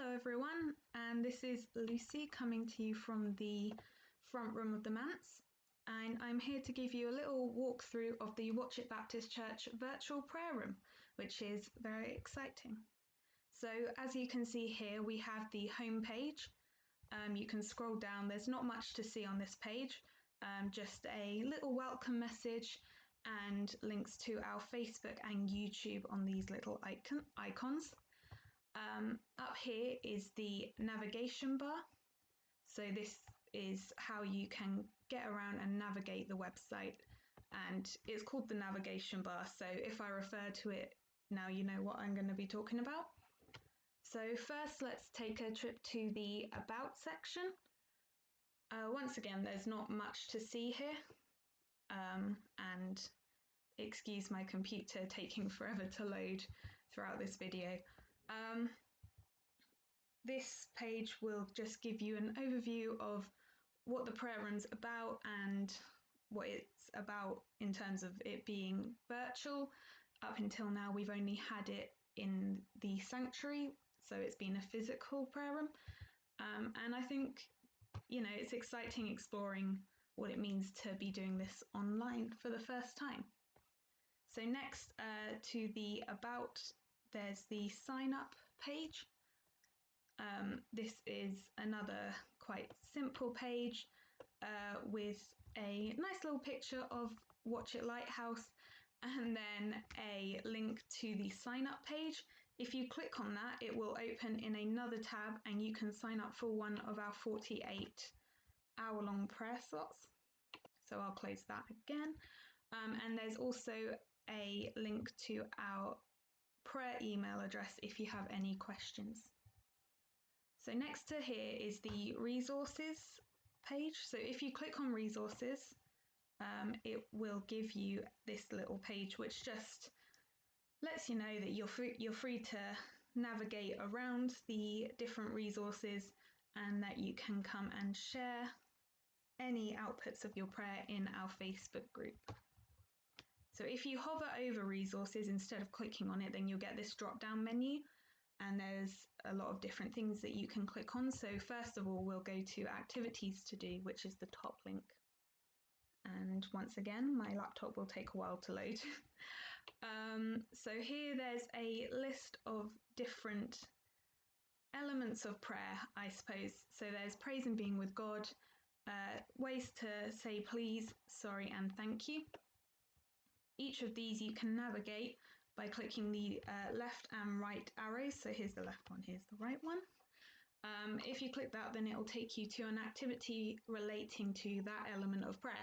Hello everyone, and this is Lucy coming to you from the front room of the manse, and I'm here to give you a little walkthrough of the Watchet Baptist Church virtual prayer room, which is very exciting. So as you can see here, we have the home page. You can scroll down, there's not much to see on this page, just a little welcome message and links to our Facebook and YouTube on these little icons. Up here is the navigation bar. So this is how you can get around and navigate the website, and it's called the navigation bar. So if I refer to it now, you know what I'm going to be talking about. So first, let's take a trip to the About section. Once again, there's not much to see here, and excuse my computer taking forever to load throughout this video. This page will just give you an overview of what the prayer room's about and what it's about in terms of it being virtual. Up until now, we've only had it in the sanctuary, so it's been a physical prayer room. And I think, it's exciting exploring what it means to be doing this online for the first time. So next to the About, there's the Sign Up page. This is another quite simple page with a nice little picture of Watchet Lighthouse and then a link to the sign up page. If you click on that, it will open in another tab and you can sign up for one of our 48 hour-long prayer slots. So I'll close that again. And there's also a link to our prayer email address if you have any questions. So next to here is the resources page. So if you click on resources, it will give you this little page which just lets you know that you're free to navigate around the different resources and that you can come and share any outputs of your prayer in our Facebook group. So if you hover over resources instead of clicking on it, then you'll get this drop-down menu. And there's a lot of different things that you can click on. So first of all, we'll go to activities to do, which is the top link. And once again, my laptop will take a while to load. So here there's a list of different elements of prayer, I suppose. So there's praise and being with God, ways to say please, sorry, and thank you. Each of these you can navigate by clicking the left and right arrows. So here's the left one, here's the right one. If you click that, then it will take you to an activity relating to that element of prayer.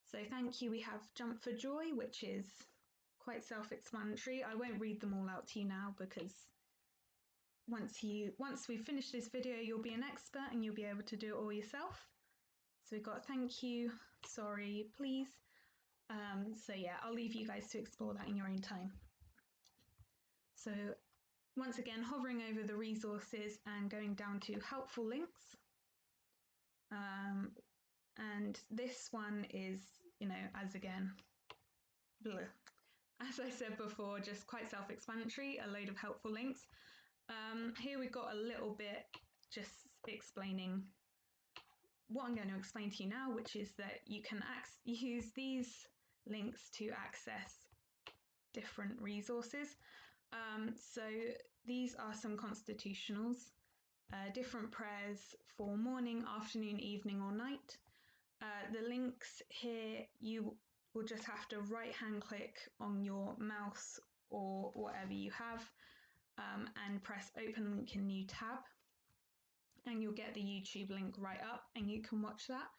So thank you, we have Jump for Joy, which is quite self-explanatory. I won't read them all out to you now because once we've finished this video, you'll be an expert and you'll be able to do it all yourself. So we've got thank you, sorry, please. So yeah, I'll leave you guys to explore that in your own time. So once again, hovering over the resources and going down to helpful links. And this one is, as I said before, just quite self-explanatory, a load of helpful links. Here we've got a little bit just explaining what I'm going to explain to you now, which is that you can use these links to access different resources. So these are some constitutionals, different prayers for morning, afternoon, evening, or night. The links here, you will just have to right-hand click on your mouse or whatever you have and press open link in new tab. And you'll get the YouTube link right up and you can watch that.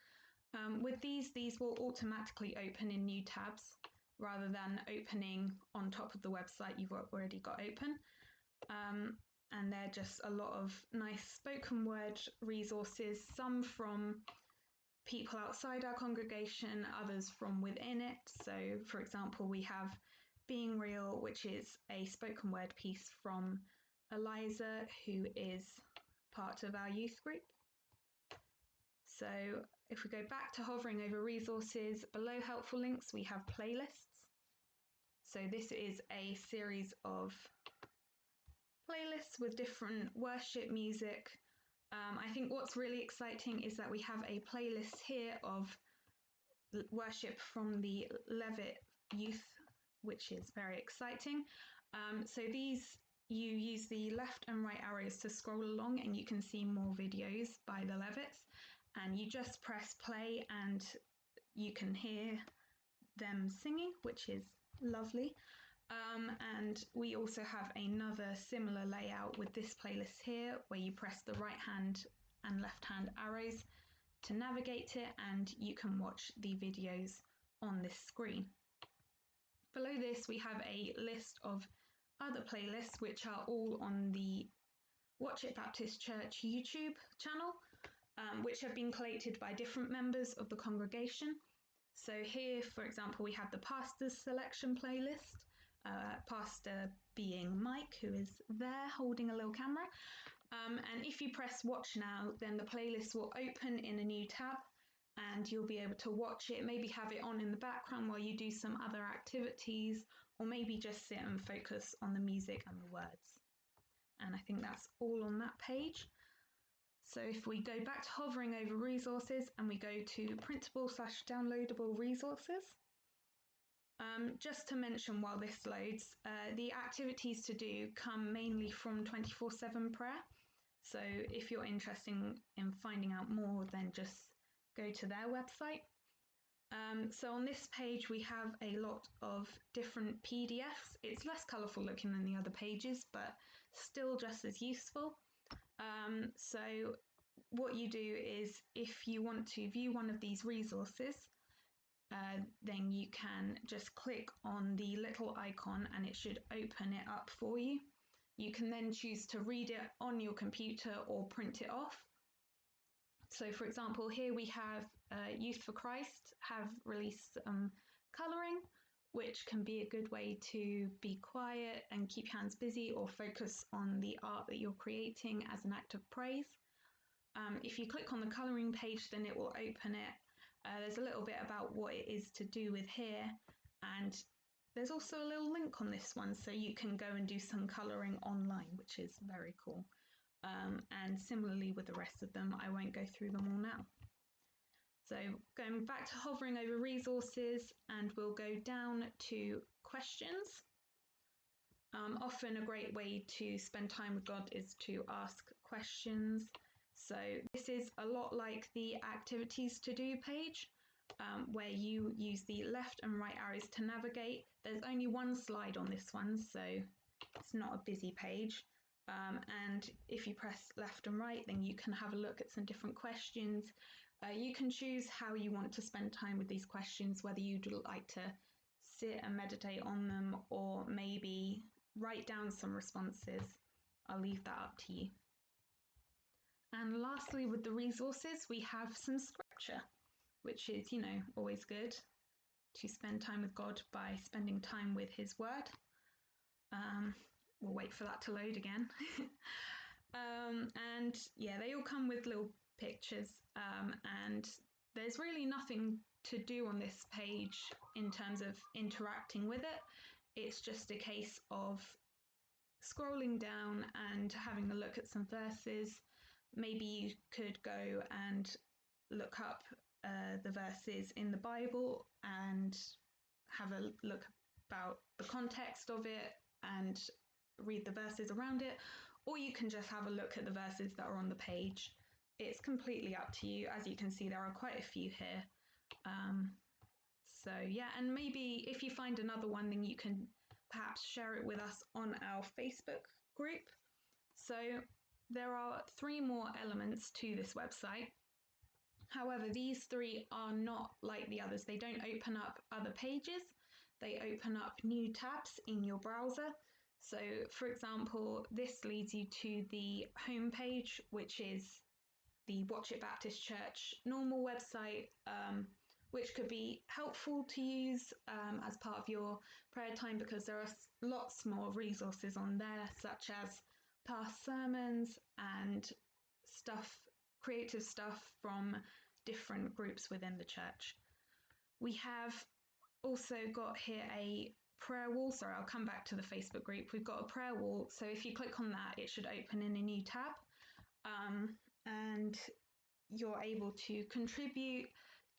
With these will automatically open in new tabs rather than opening on top of the website you've already got open. And they're just a lot of nice spoken word resources, some from people outside our congregation, others from within it. So for example, we have Being Real, which is a spoken word piece from Eliza, who is part of our youth group. So if we go back to hovering over resources, below helpful links, we have playlists. So this is a series of playlists playlists with different worship music. I think what's really exciting is that we have a playlist here of worship from the Levitt youth, which is very exciting. So these, you use the left and right arrows to scroll along and you can see more videos by the Levitts, and you just press play and you can hear them singing, which is lovely. And we also have another similar layout with this playlist here, where you press the right hand and left hand arrows to navigate it, and you can watch the videos on this screen. Below this, we have a list of other playlists, which are all on the Watch It Baptist Church YouTube channel, which have been collated by different members of the congregation. So here, for example, we have the pastor's selection playlist, pastor being Mike, who is there holding a little camera. And if you press watch now, then the playlist will open in a new tab and you'll be able to watch it, maybe have it on in the background while you do some other activities, or maybe just sit and focus on the music and the words. And I think that's all on that page. So if we go back to hovering over resources and we go to printable/downloadable resources, just to mention while this loads, the activities to do come mainly from 24/7 prayer. So if you're interested in finding out more, then just go to their website. So on this page, we have a lot of different PDFs. It's less colourful looking than the other pages, but still just as useful. So what you do is, if you want to view one of these resources, then you can just click on the little icon and it should open it up for you. You can then choose to read it on your computer or print it off. So for example, here we have Youth for Christ have released colouring, which can be a good way to be quiet and keep your hands busy or focus on the art that you're creating as an act of praise. If you click on the colouring page, then it will open it. There's a little bit about what it is to do with here, and there's also a little link on this one, so you can go and do some colouring online, which is very cool. And similarly with the rest of them, I won't go through them all now. So going back to hovering over resources, and we'll go down to questions. Often a great way to spend time with God is to ask questions. So this is a lot like the activities to do page, where you use the left and right arrows to navigate. There's only one slide on this one, so it's not a busy page. And if you press left and right, then you can have a look at some different questions. You can choose how you want to spend time with these questions, whether you'd like to sit and meditate on them or maybe write down some responses. I'll leave that up to you. And lastly, with the resources, we have some scripture, which is, always good to spend time with God by spending time with his word. We'll wait for that to load again. And yeah, they all come with little pictures, and there's really nothing to do on this page in terms of interacting with it. It's just a case of scrolling down and having a look at some verses. Maybe you could go and look up the verses in the Bible and have a look about the context of it and read the verses around it, or you can just have a look at the verses that are on the page. It's completely up to you. As you can see, there are quite a few here. So yeah, and maybe if you find another one, then you can perhaps share it with us on our Facebook group. So there are 3 more elements to this website. However, these 3 are not like the others. They don't open up other pages. They open up new tabs in your browser. So for example, this leads you to the home page, which is the Watch It Baptist Church normal website, which could be helpful to use as part of your prayer time, because there are lots more resources on there, such as past sermons and stuff, creative stuff from different groups within the church. We have also got here a prayer wall. Sorry, I'll come back to the Facebook group. We've got a prayer wall. So if you click on that, it should open in a new tab. And you're able to contribute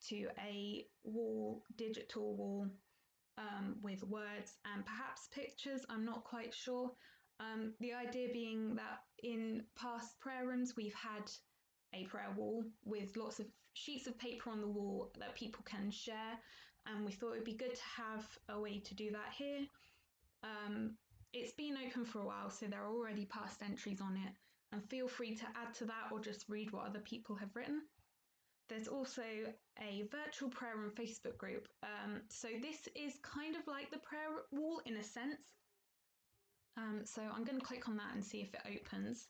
to a wall, digital wall, with words and perhaps pictures. I'm not quite sure. The idea being that in past prayer rooms, we've had a prayer wall with lots of sheets of paper on the wall that people can share, and we thought it would be good to have a way to do that here. It's been open for a while, so there are already past entries on it, and feel free to add to that or just read what other people have written. There's also a virtual prayer room Facebook group. So this is kind of like the prayer wall in a sense. So I'm going to click on that and see if it opens.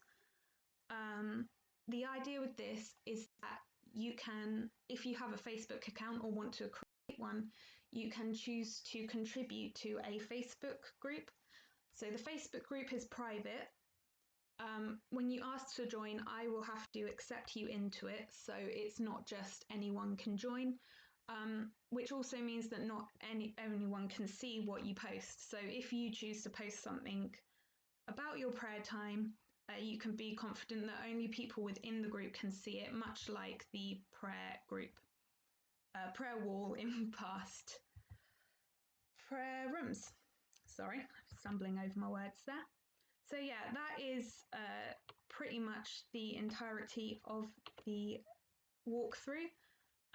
The idea with this is that you can, if you have a Facebook account or want to create one, you can choose to contribute to a Facebook group. So the Facebook group is private. When you ask to join, I will have to accept you into it, so it's not just anyone can join, which also means that not anyone can see what you post. So if you choose to post something about your prayer time, you can be confident that only people within the group can see it, much like the prayer group, prayer wall in past prayer rooms. Sorry, stumbling over my words there. So yeah, that is pretty much the entirety of the walkthrough.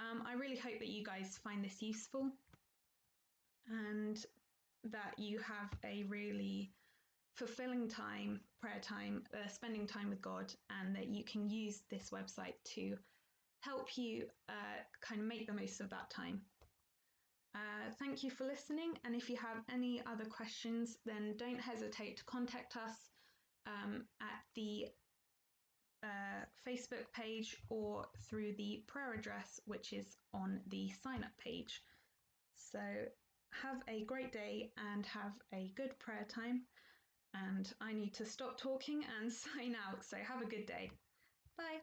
I really hope that you guys find this useful and that you have a really fulfilling time, prayer time, spending time with God, and that you can use this website to help you kind of make the most of that time. Thank you for listening, and if you have any other questions, then don't hesitate to contact us at the Facebook page or through the prayer address, which is on the sign up page. So have a great day and have a good prayer time. And I need to stop talking and sign out. So have a good day. Bye.